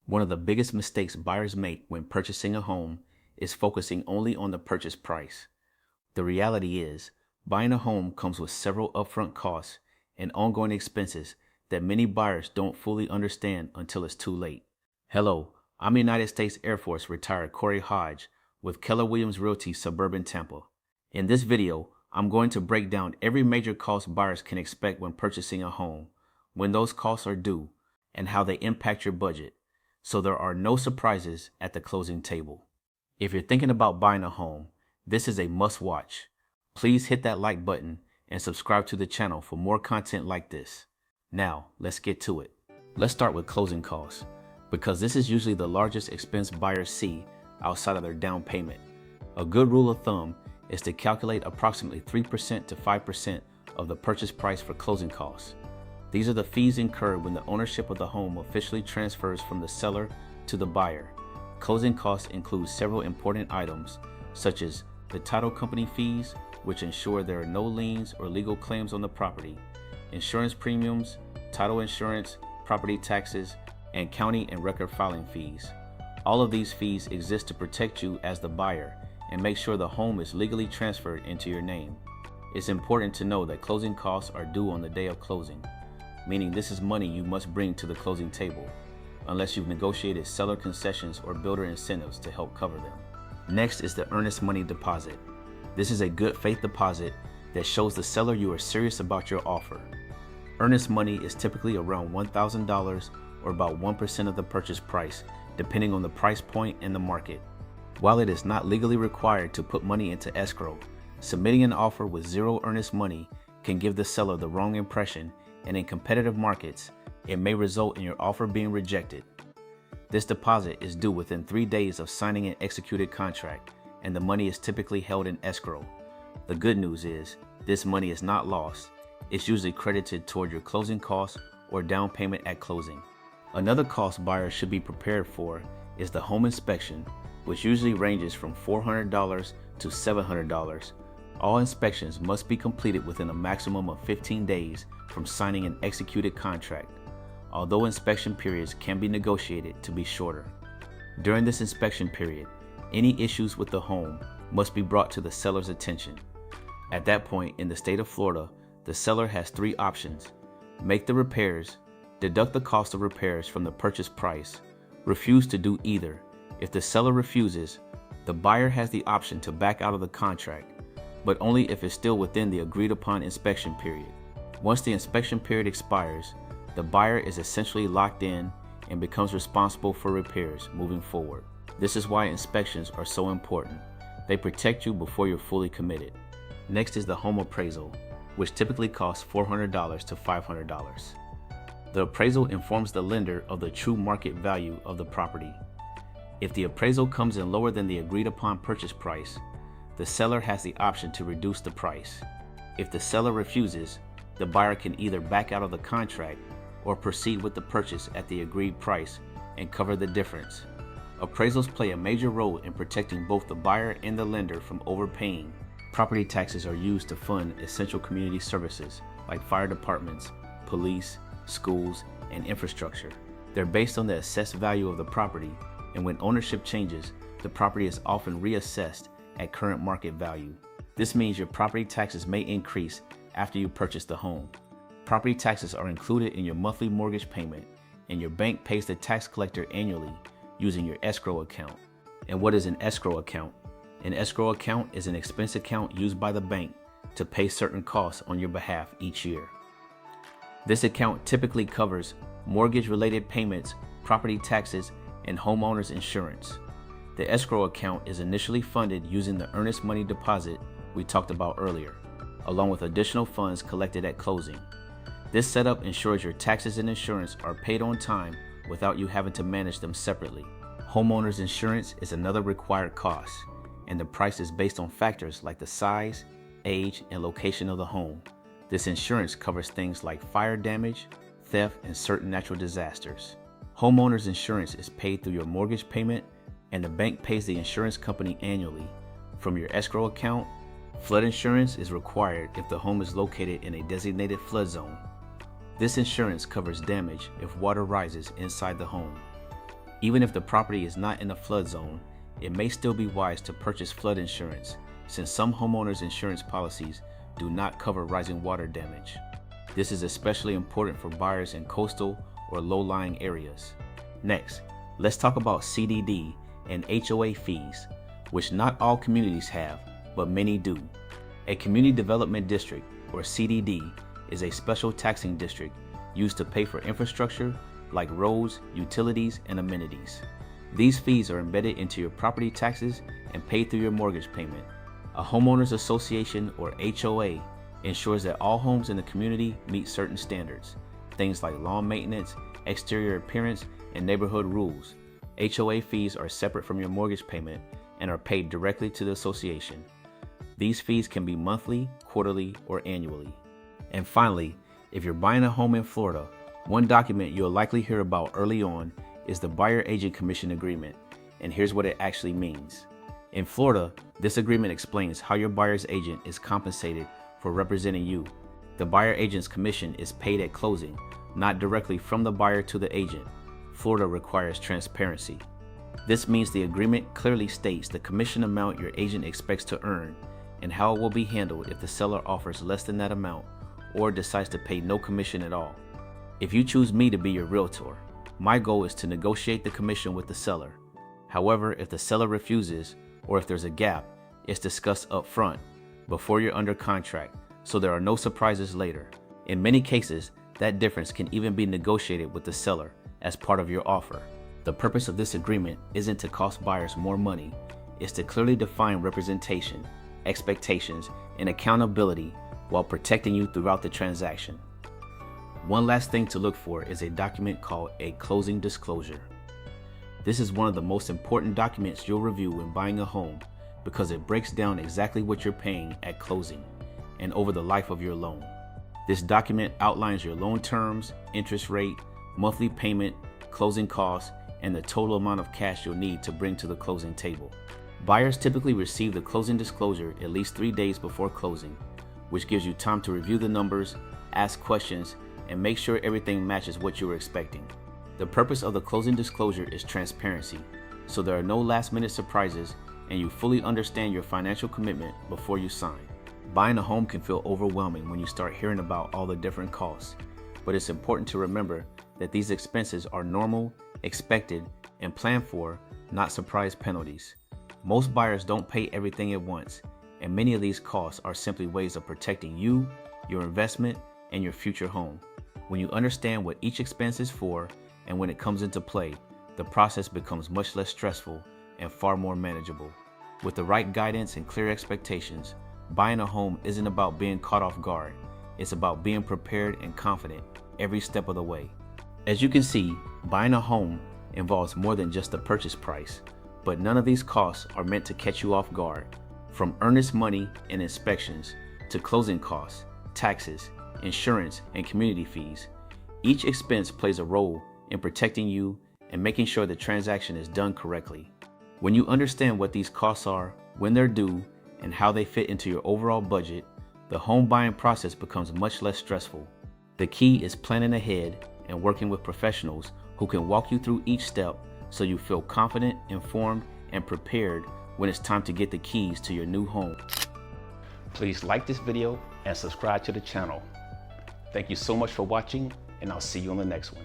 One of the biggest mistakes buyers make when purchasing a home is focusing only on the purchase price. The reality is, buying a home comes with several upfront costs and ongoing expenses that many buyers don't fully understand until it's too late. Hello, I'm United States Air Force retired Corey Hodge with Keller Williams Realty Suburban Tampa. In this video, I'm going to break down every major cost buyers can expect when purchasing a home, when those costs are due, and how they impact your budget, so there are no surprises at the closing table. If you're thinking about buying a home, this is a must-watch. Please hit that like button and subscribe to the channel for more content like this. Now, let's get to it. Let's start with closing costs, because this is usually the largest expense buyers see outside of their down payment. A good rule of thumb is to calculate approximately 3% to 5% of the purchase price for closing costs. These are the fees incurred when the ownership of the home officially transfers from the seller to the buyer. Closing costs include several important items, such as the title company fees, which ensure there are no liens or legal claims on the property, insurance premiums, title insurance, property taxes, and county and record filing fees. All of these fees exist to protect you as the buyer and make sure the home is legally transferred into your name. It's important to know that closing costs are due on the day of closing, meaning this is money you must bring to the closing table, unless you've negotiated seller concessions or builder incentives to help cover them. Next is the earnest money deposit. This is a good faith deposit that shows the seller you are serious about your offer. Earnest money is typically around $1,000 or about 1% of the purchase price, depending on the price point and the market. While it is not legally required to put money into escrow, submitting an offer with zero earnest money can give the seller the wrong impression, and in competitive markets, it may result in your offer being rejected. This deposit is due within 3 days of signing an executed contract, and the money is typically held in escrow. The good news is, this money is not lost. It's usually credited toward your closing costs or down payment at closing. Another cost buyers should be prepared for is the home inspection, which usually ranges from $400 to $700. All inspections must be completed within a maximum of 15 days from signing an executed contract, although inspection periods can be negotiated to be shorter. During this inspection period, any issues with the home must be brought to the seller's attention. At that point, in the state of Florida, the seller has 3 options: make the repairs, deduct the cost of repairs from the purchase price, refuse to do either. If the seller refuses, the buyer has the option to back out of the contract, but only if it's still within the agreed upon inspection period. Once the inspection period expires, the buyer is essentially locked in and becomes responsible for repairs moving forward. This is why inspections are so important. They protect you before you're fully committed. Next is the home appraisal, which typically costs $400 to $500. The appraisal informs the lender of the true market value of the property. If the appraisal comes in lower than the agreed upon purchase price, the seller has the option to reduce the price. If the seller refuses, the buyer can either back out of the contract or proceed with the purchase at the agreed price and cover the difference. Appraisals play a major role in protecting both the buyer and the lender from overpaying. Property taxes are used to fund essential community services like fire departments, police, schools, and infrastructure. They're based on the assessed value of the property, and when ownership changes, the property is often reassessed at current market value. This means your property taxes may increase after you purchase the home. Property taxes are included in your monthly mortgage payment, and your bank pays the tax collector annually using your escrow account. And what is an escrow account? An escrow account is an expense account used by the bank to pay certain costs on your behalf each year. This account typically covers mortgage-related payments, property taxes, and homeowners insurance. The escrow account is initially funded using the earnest money deposit we talked about earlier, along with additional funds collected at closing. This setup ensures your taxes and insurance are paid on time without you having to manage them separately. Homeowners insurance is another required cost, and the price is based on factors like the size, age, and location of the home. This insurance covers things like fire damage, theft, and certain natural disasters. Homeowners insurance is paid through your mortgage payment, and the bank pays the insurance company annually. From your escrow account, flood insurance is required if the home is located in a designated flood zone. This insurance covers damage if water rises inside the home. Even if the property is not in a flood zone, it may still be wise to purchase flood insurance, since some homeowners insurance policies do not cover rising water damage. This is especially important for buyers in coastal or low-lying areas. Next, let's talk about CDD and HOA fees, which not all communities have, but many do. A community development district, or CDD, is a special taxing district used to pay for infrastructure like roads, utilities, and amenities. These fees are embedded into your property taxes and paid through your mortgage payment. A homeowners association, or HOA, ensures that all homes in the community meet certain standards, things like lawn maintenance, exterior appearance, and neighborhood rules. HOA fees are separate from your mortgage payment and are paid directly to the association. These fees can be monthly, quarterly, or annually. And finally, if you're buying a home in Florida, one document you'll likely hear about early on is the Buyer Agent Commission Agreement, and here's what it actually means. In Florida, this agreement explains how your buyer's agent is compensated for representing you. The buyer agent's commission is paid at closing, not directly from the buyer to the agent. Florida requires transparency. This means the agreement clearly states the commission amount your agent expects to earn and how it will be handled if the seller offers less than that amount or decides to pay no commission at all. If you choose me to be your realtor, my goal is to negotiate the commission with the seller. However, if the seller refuses or if there's a gap, it's discussed up front before you're under contract, so there are no surprises later. In many cases, that difference can even be negotiated with the seller as part of your offer. The purpose of this agreement isn't to cost buyers more money, it's to clearly define representation, expectations, and accountability while protecting you throughout the transaction. One last thing to look for is a document called a closing disclosure. This is one of the most important documents you'll review when buying a home because it breaks down exactly what you're paying at closing and over the life of your loan. This document outlines your loan terms, interest rate, monthly payment, closing costs, and the total amount of cash you'll need to bring to the closing table. Buyers typically receive the closing disclosure at least 3 days before closing, which gives you time to review the numbers, ask questions, and make sure everything matches what you were expecting. The purpose of the closing disclosure is transparency, so there are no last-minute surprises and you fully understand your financial commitment before you sign. Buying a home can feel overwhelming when you start hearing about all the different costs, but it's important to remember that these expenses are normal, expected, and planned for, not surprise penalties. Most buyers don't pay everything at once, and many of these costs are simply ways of protecting you, your investment, and your future home. When you understand what each expense is for and when it comes into play, the process becomes much less stressful and far more manageable. With the right guidance and clear expectations, buying a home isn't about being caught off guard. It's about being prepared and confident every step of the way. As you can see, buying a home involves more than just the purchase price, but none of these costs are meant to catch you off guard. From earnest money and inspections to closing costs, taxes, insurance, and community fees, each expense plays a role in protecting you and making sure the transaction is done correctly. When you understand what these costs are, when they're due, and how they fit into your overall budget, the home buying process becomes much less stressful. The key is planning ahead and working with professionals who can walk you through each step so you feel confident, informed, and prepared when it's time to get the keys to your new home. Please like this video and subscribe to the channel. Thank you so much for watching, and I'll see you on the next one.